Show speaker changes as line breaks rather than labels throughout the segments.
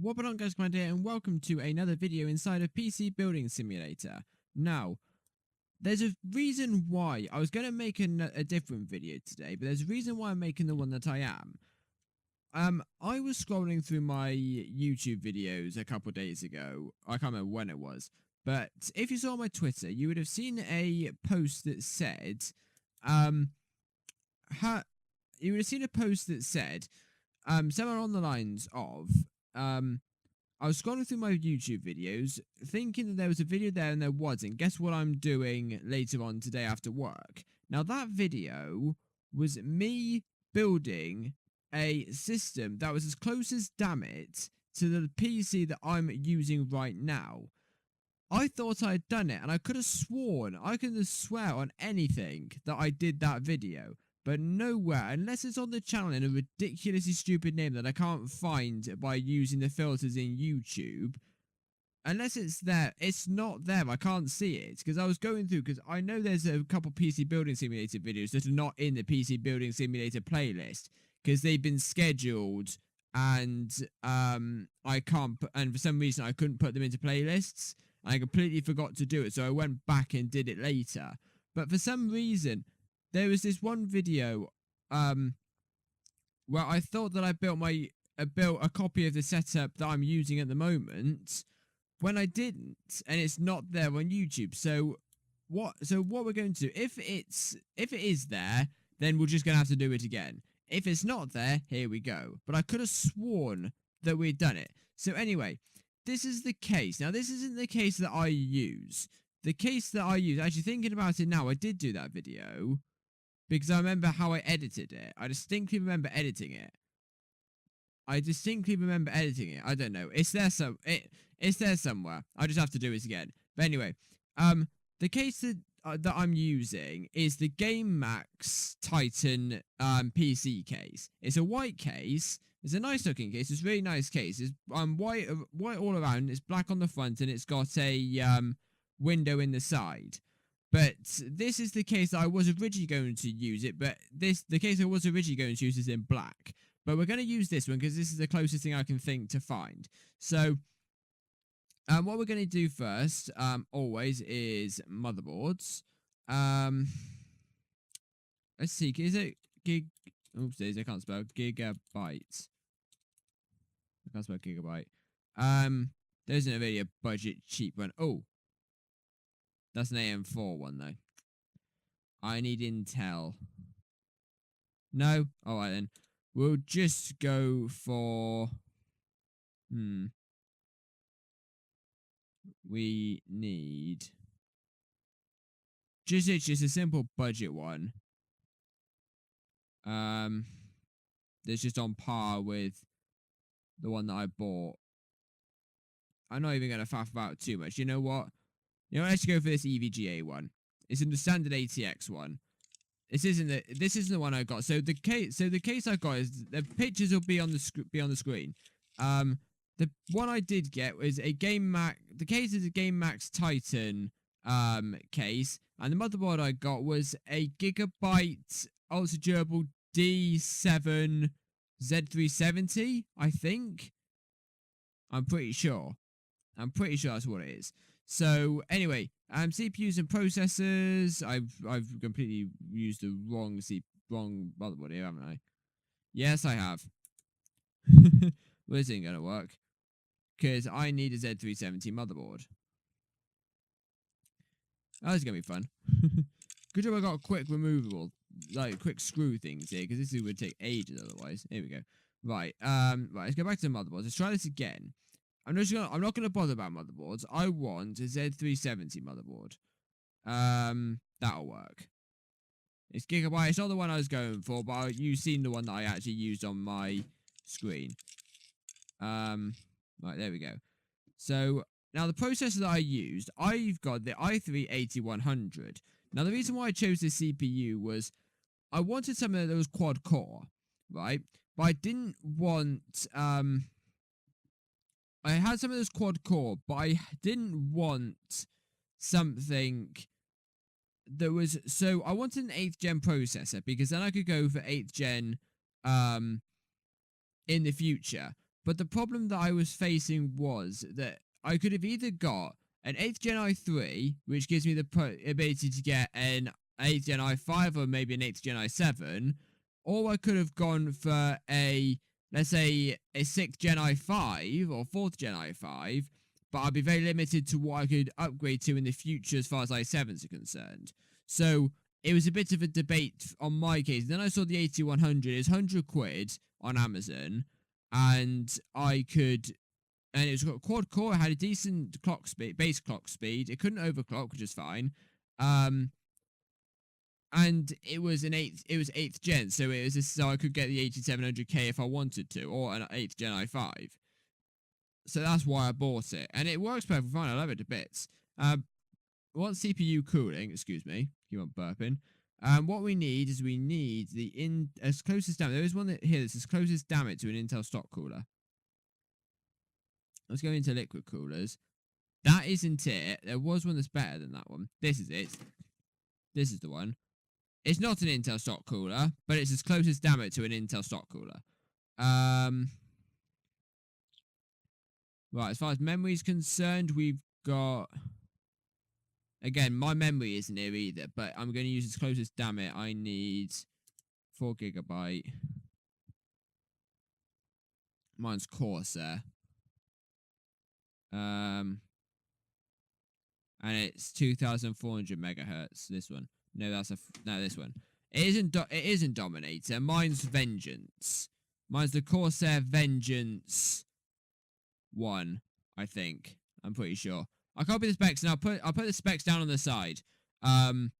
What on guys, Commander here, and welcome to another video inside of PC Building Simulator. Now, there's a reason why I was going to make a different video today, but there's a reason why I'm making the one that I am. I was scrolling through my YouTube videos a couple days ago. I can't remember when it was, but if you saw my Twitter, you would have seen a post that said, somewhere on the lines of, I was scrolling through my YouTube videos, thinking that there was a video there and there wasn't. Guess what I'm doing later on today after work? Now, that video was me building a system that was as close as, damn it, to the PC that I'm using right now. I thought I had done it, and I could have sworn, I could have swear on anything that I did that video. But nowhere, unless it's on the channel in a ridiculously stupid name that I can't find by using the filters in YouTube. Unless it's there, it's not there. I can't see it. Because I was going through, because I know there's a couple PC Building Simulator videos that are not in the PC Building Simulator playlist. Because they've been scheduled, and I can't, and for some reason I couldn't put them into playlists. And I completely forgot to do it, so I went back and did it later. But for some reason, there was this one video where I thought that I built a copy of the setup that I'm using at the moment, when I didn't, and it's not there on YouTube. So what we're going to do, if it is there, then we're just gonna have to do it again. If it's not there, here we go. But I could have sworn that we'd done it. So anyway, this is the case. Now, this isn't the case that I use. The case that I use, actually thinking about it now, I did do that video. Because I remember how I edited it. I distinctly remember editing it. I don't know. It's there somewhere. I just have to do it again. But anyway, the case that I'm using is the Game Max Titan PC case. It's a white case. It's a nice looking case. It's a really nice case. It's white all around. It's black on the front, and it's got a window in the side. But this is the case that I was originally going to use it, but the case I was originally going to use is in black. But we're going to use this one because this is the closest thing I can think to find. So, what we're going to do first, always, is motherboards. Let's see, is it oopsies, I can't spell Gigabyte. I can't spell Gigabyte. There isn't a really a budget cheap one. Oh. That's an AM4 one, though. I need Intel. No? Alright, then. We'll just go for... We need... Just a simple budget one. That's just on par with the one that I bought. I'm not even going to faff about too much. You know what? Let's go for this EVGA one. It's in the standard ATX one. This isn't the one I got. So the case I got is, the pictures will be on the screen. The one I did get was a Game Max. The case is a Game Max Titan case, and the motherboard I got was a Gigabyte ultra durable D7 Z370. I think. I'm pretty sure that's what it is. So anyway, CPUs and processors. I've completely used the wrong motherboard here, haven't I? Yes, I have. Well, this ain't gonna work because I need a Z370 motherboard. Oh, this is gonna be fun. Good job I got quick removable, like quick screw things here, because this would take ages otherwise. Here we go. Right. Right. Let's go back to the motherboards. Let's try this again. I'm not gonna bother about motherboards. I want a Z370 motherboard. That'll work. It's Gigabyte. It's not the one I was going for, but you've seen the one that I actually used on my screen. Right, there we go. So now the processor that I used, I've got the i3-8100. Now the reason why I chose this CPU was I wanted something that was quad core, right? But I didn't want I had some of this quad core, but I didn't want something that was... So, I wanted an 8th gen processor, because then I could go for 8th gen in the future. But the problem that I was facing was that I could have either got an 8th Gen i3, which gives me the ability to get an 8th Gen i5 or maybe an 8th Gen i7, or I could have gone for let's say, a 6th Gen i5 or 4th Gen i5, but I'd be very limited to what I could upgrade to in the future as far as i7s are concerned. So it was a bit of a debate on my case. Then I saw the 8100 is £100 on Amazon, and it was got quad core. It had a decent clock speed, base clock speed. It couldn't overclock, which is fine. And it was 8th gen, so so I could get the 8700K if I wanted to, or an 8th gen i5. So that's why I bought it, and it works perfectly fine. I love it to bits. Want CPU cooling? Excuse me, keep on burping. What we need is the as close as damn it. There is one here that's as close as damn it to an Intel stock cooler. Let's go into liquid coolers. That isn't it. There was one that's better than that one. This is it. This is the one. It's not an Intel stock cooler, but it's as close as damn it to an Intel stock cooler. Right, as far as memory is concerned, we've got... Again, my memory isn't here either, but I'm going to use as close as damn it. I need 4 GB. Mine's Corsair. And it's 2,400 megahertz. This one. No, this one. It isn't Dominator. Mine's Vengence. Mine's the Corsair Vengence 1, I think. I'm pretty sure. I'll copy the specs and I'll put the specs down on the side. Down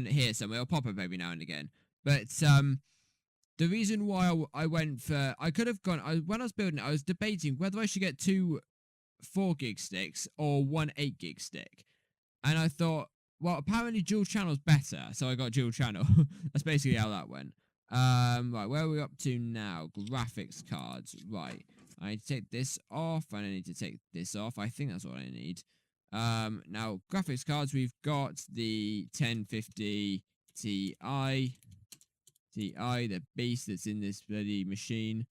here somewhere. I'll pop up every now and again. But the reason why I went for... I could have gone... when I was building it, I was debating whether I should get 2 4 gig sticks or 1 8 gig stick. And I thought, well, apparently dual channel's better, so I got dual channel. That's basically how that went. Right, where are we up to now? Graphics cards. Right. I need to take this off, and I need to take this off. I think that's what I need. Now, graphics cards, we've got the 1050 Ti, the beast that's in this bloody machine.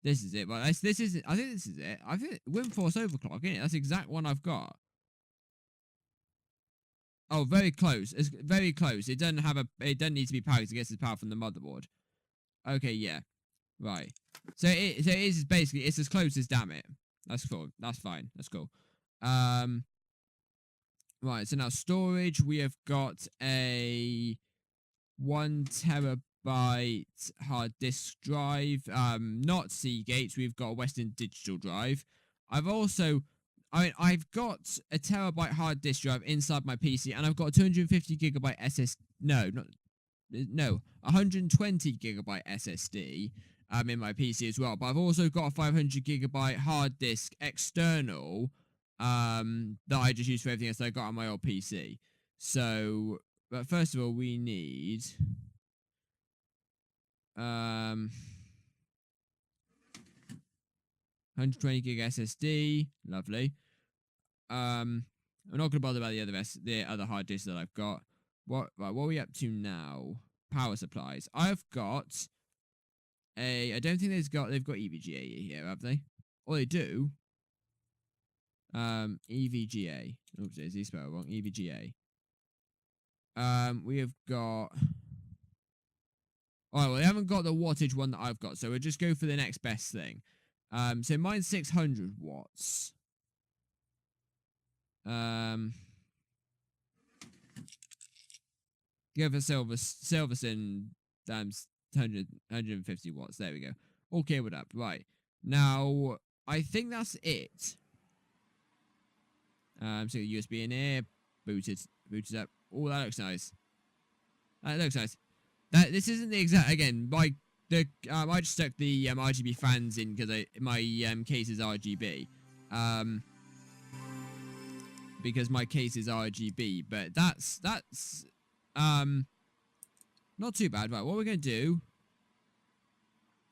This is it. Well, this is it. I think this is it. I think Windforce overclock, isn't it? That's the exact one I've got. Oh, very close. It's very close. It doesn't need to be powered. It gets its power from the motherboard. Okay, yeah. Right. So it is basically, it's as close as damn it. That's cool. That's fine. That's cool. Right, so now storage, we have got a 1 terabyte hard disk drive. Not Seagates. We've got a Western Digital drive. I've got a terabyte hard disk drive inside my PC, and I've got a 250 gigabyte no, 120 gigabyte SSD in my PC as well. But I've also got a 500 gigabyte hard disk external that I just use for everything else that I got on my old PC. So, but first of all, we need 120 gig SSD, lovely. I'm not gonna bother about the other hard disks that I've got. What are we up to now? Power supplies. I've got I don't think they've got EVGA here, have they? Or they do. EVGA. Oops, is he spelled wrong? EVGA. We have got... Alright, well, they haven't got the wattage one that I've got, so we'll just go for the next best thing. So mine's 600 watts. Go for Silverson times 150 watts. There we go. All cabled up. Right. Now, I think that's it. So USB in here. Booted up. Oh, that looks nice. That looks nice. This isn't the exact... Again, I just stuck the RGB fans in because my case is RGB. Because my case is RGB. But that's not too bad. Right, what we're going to do...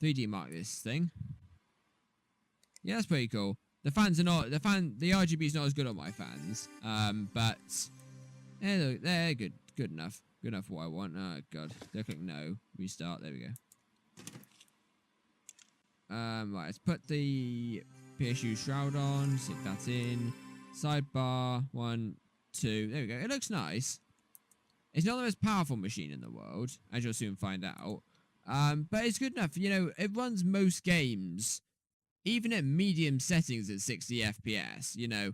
3D mark this thing. Yeah, that's pretty cool. The fans are not... The RGB is not as good on my fans. But... they're good. Good enough. Good enough for what I want. Oh, God. Don't click no. Restart. There we go. Right, let's put the PSU shroud on. Stick that in. Sidebar. 1, 2. There we go. It looks nice. It's not the most powerful machine in the world, as you'll soon find out. But it's good enough. You know, it runs most games, even at medium settings at 60 FPS, you know.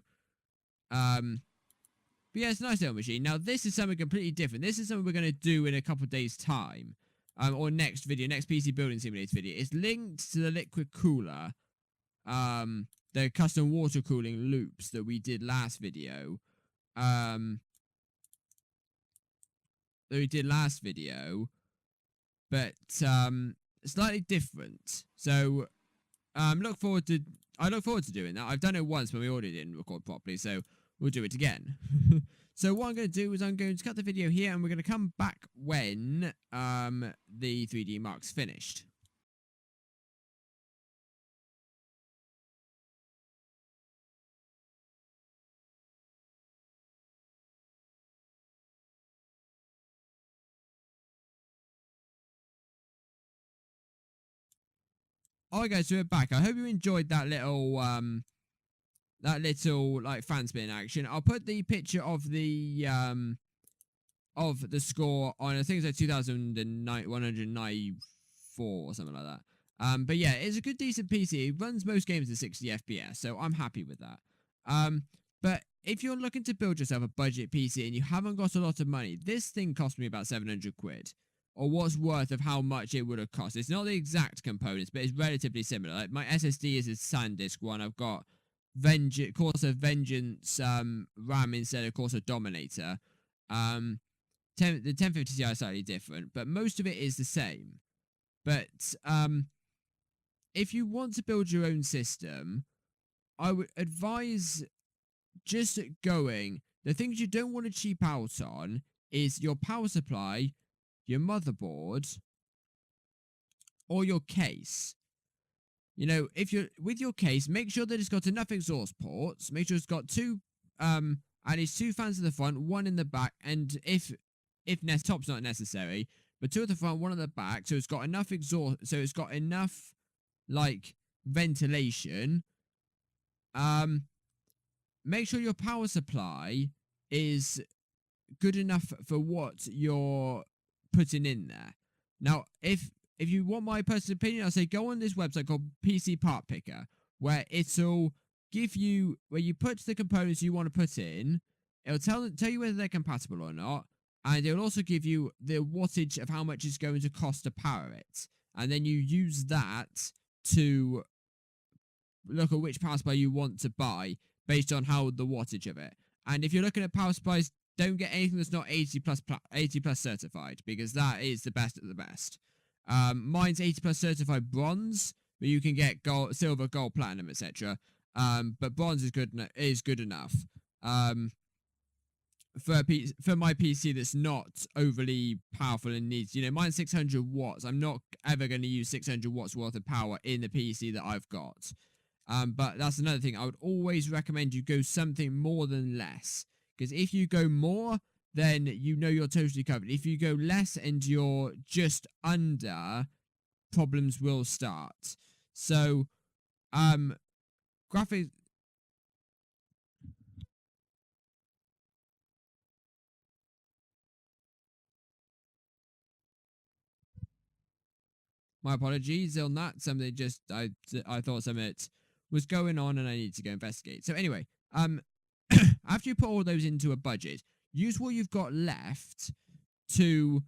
But yeah, it's a nice little machine. Now, this is something completely different. This is something we're going to do in a couple of days' time. Or next video, next PC Building Simulator video. It's linked to the liquid cooler. The custom water cooling loops that we did last video. But slightly different. So I look forward to doing that. I've done it once when we already didn't record properly, so we'll do it again. So what I'm going to do is I'm going to cut the video here, and we're going to come back when the 3D Mark's finished. Alright guys, so we're back. I hope you enjoyed that little like fan spin action. I'll put the picture of the score on, I think it's like 2,194 or something like that. But yeah, it's a good decent PC. It runs most games at 60 FPS, so I'm happy with that. But if you're looking to build yourself a budget PC and you haven't got a lot of money, this thing cost me about 700 quid. Or what's worth of how much it would have cost. It's not the exact components, but it's relatively similar. Like my SSD is a SanDisk one. I've got Corsair Vengence RAM instead of Corsair Dominator. The 1050 Ti is slightly different, but most of it is the same. But if you want to build your own system, I would advise just going. The things you don't want to cheap out on is your power supply, your motherboard, or your case. You know, if you're with your case, make sure that it's got enough exhaust ports. Make sure it's got at least 2 fans in the front, 1 in the back, and if top's not necessary, but 2 at the front, 1 at the back, so it's got enough exhaust, so it's got enough like ventilation. Make sure your power supply is good enough for what you're putting in there. Now, if you want my personal opinion, I'll say go on this website called PC Part Picker, where it'll give you, where you put the components you want to put in, it'll tell you whether they're compatible or not, and it'll also give you the wattage of how much it's going to cost to power it, and then you use that to look at which power supply you want to buy based on how the wattage of it. And if you're looking at power supplies, don't get anything that's not 80 plus certified, because that is the best of the best. Mine's 80 plus certified bronze, but you can get gold, silver, gold, platinum, etc. But bronze is good enough. For my PC that's not overly powerful and needs, you know, mine's 600 watts. I'm not ever going to use 600 watts worth of power in the PC that I've got. But that's another thing. I would always recommend you go something more than less. Because if you go more, then you know you're totally covered. If you go less and you're just under, problems will start. So, graphics... My apologies on that. Something just... I thought something was going on and I need to go investigate. So anyway, after you put all those into a budget, use what you've got left to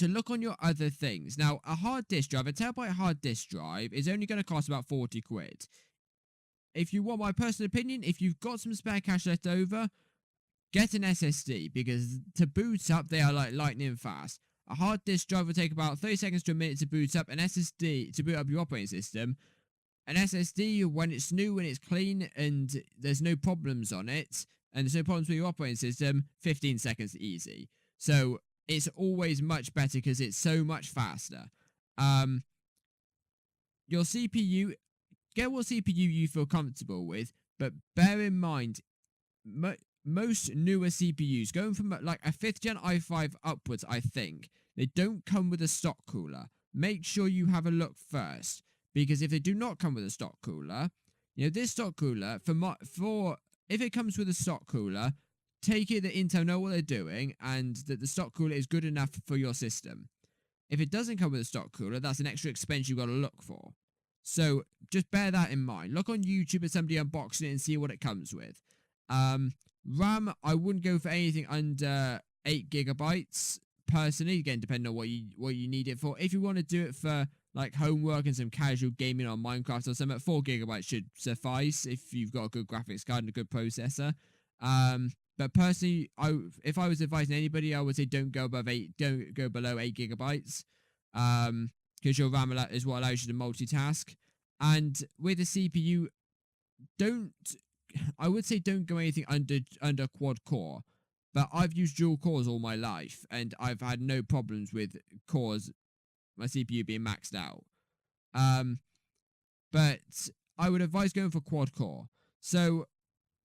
look on your other things. Now, a hard disk drive, a terabyte hard disk drive, is only going to cost about 40 quid. If you want my personal opinion, if you've got some spare cash left over, get an SSD, because to boot up, they are like lightning fast. A hard disk drive will take about 30 seconds to a minute to boot up. An SSD, to boot up your operating system, an SSD, when it's new, when it's clean, and there's no problems on it, and there's no problems with your operating system, 15 seconds easy. So it's always much better because it's so much faster. Your CPU, get what CPU you feel comfortable with, but bear in mind, most newer CPUs, going from like a 5th gen i5 upwards, I think, they don't come with a stock cooler. Make sure you have a look first, because if they do not come with a stock cooler, this stock cooler, if it comes with a stock cooler, take it that Intel know what they're doing and that the stock cooler is good enough for your system. If it doesn't come with a stock cooler, that's an extra expense you've got to look for. So just bear that in mind. Look on YouTube at somebody unboxing it and see what it comes with. RAM, I wouldn't go for anything under 8 gigabytes. Personally, again, depending on what you need it for. If you want to do it for like homework and some casual gaming on Minecraft or something, 4 gigabytes should suffice if you've got a good graphics card and a good processor. But personally, if I was advising anybody, I would say don't go below 8 gigabytes. Because your RAM is what allows you to multitask. And with a CPU, I would say don't go anything under quad core. But I've used dual cores all my life, and I've had no problems with cores, my CPU being maxed out. But I would advise going for quad core. So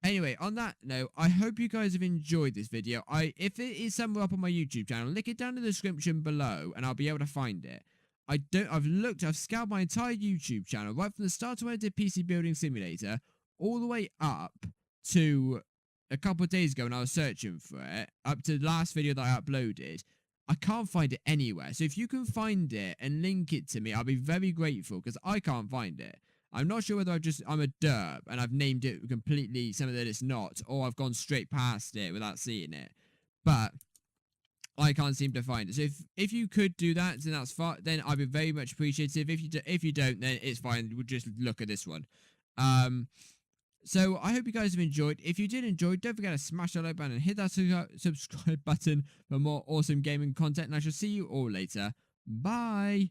anyway, on that note, I hope you guys have enjoyed this video. If it is somewhere up on my YouTube channel, link it down in the description below, and I'll be able to find it. I've scoured my entire YouTube channel, right from the start to when I did PC Building Simulator, all the way up to a couple of days ago when I was searching for it, up to the last video that I uploaded. I can't find it anywhere. So if you can find it and link it to me, I'll be very grateful, because I can't find it. I'm not sure whether I'm a derp and I've named it completely something that it's not, or I've gone straight past it without seeing it. But I can't seem to find it. So if you could do that, then that's fine. Then I'd be very much appreciative. If you don't, then it's fine. We'll just look at this one. So I hope you guys have enjoyed. If you did enjoy, don't forget to smash that like button and hit that subscribe button for more awesome gaming content. And I shall see you all later. Bye.